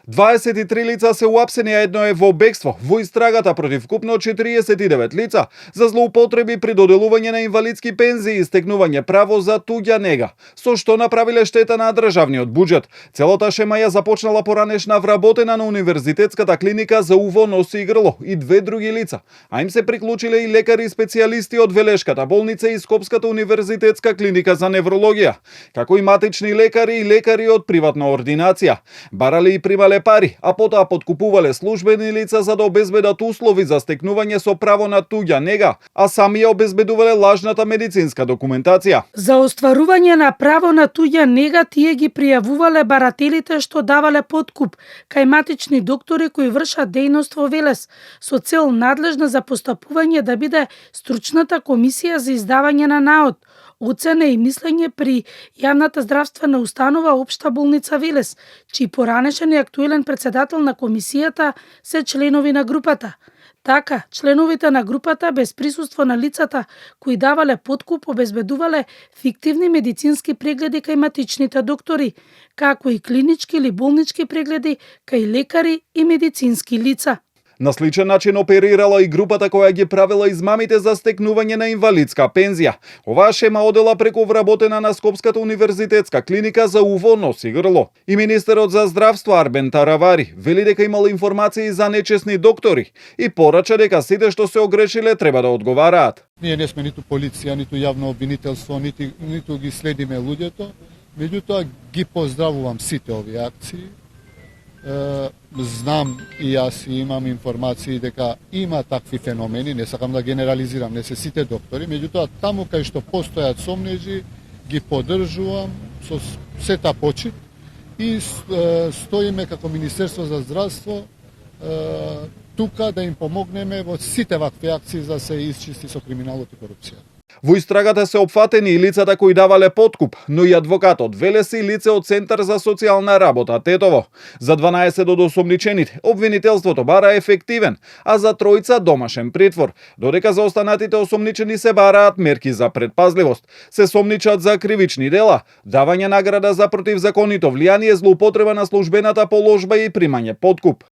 23 лица се уапсени, а едно е во бегство во истрагата против вкупно 49 лица за злоупотреби при доделување на инвалидски пензии и стекнување право за туѓа нега, со што направиле штета на државниот буџет. Целата шема ја започнала поранешна вработена на Универзитетската клиника за уво, нос и грло и две други лица, а им се приклучиле и лекари и специјалисти од Велешката болница и Скопската универзитетска клиника за неврологија, како и матични лекари и лекари од приватна ординација. Барале и примале пари, а потоа подкупувале службени лица за да обезбедат услови за стекнување со право на туѓа нега, а сами ја обезбедувале лажната медицинска документација. За остварување на право на туѓа нега тие ги пријавувале барателите што давале подкуп кај матични доктори кои вршат дејност во Велес, со цел надлежна за постапување да биде стручната комисија за издавање на наод, оцена и мислење при јавната здравствена установа Општа болница Велес, чиј поранешен и актуелен председател на комисијата се членови на групата. Така, членовите на групата без присуство на лицата кои давале подкуп обезбедувале фиктивни медицински прегледи кај матичните доктори, како и клинички или болнички прегледи кај лекари и медицински лица. На сличен начин оперирала и групата која ги правила измамите за стекнување на инвалидска пензија. Оваа шема одела преку вработена на Скопската универзитетска клиника за уво, нос и грло. И министерот за здравство Арбен Таравари вели дека имал информации за нечесни доктори и порача дека сите што се огрешиле треба да одговараат. Ние не сме ниту полиција, ниту јавно обвинителство, ниту ги следиме луѓето, меѓутоа ги поздравувам сите овие акции. Знам и јас и имам информации дека има такви феномени, не сакам да генерализирам, не се сите доктори, меѓутоа таму кај што постојат сомнежи ги поддржувам со сета почит и стоиме како Министерство за здравство тука да им помогнеме во сите вакви акции за да се исчисти со криминалот и корупција. Во истрагата се опфатени и лицата кои давале подкуп, но и адвокатот Велес и лице од Центар за социјална работа Тетово. За 12 од осомничените обвинителството бара ефективен, а за тројца домашен притвор, додека за останатите осомничени се бараат мерки за предпазливост. Се сомничат за кривични дела, давање награда за противзаконито влијание, злоупотреба на службената положба и примање подкуп.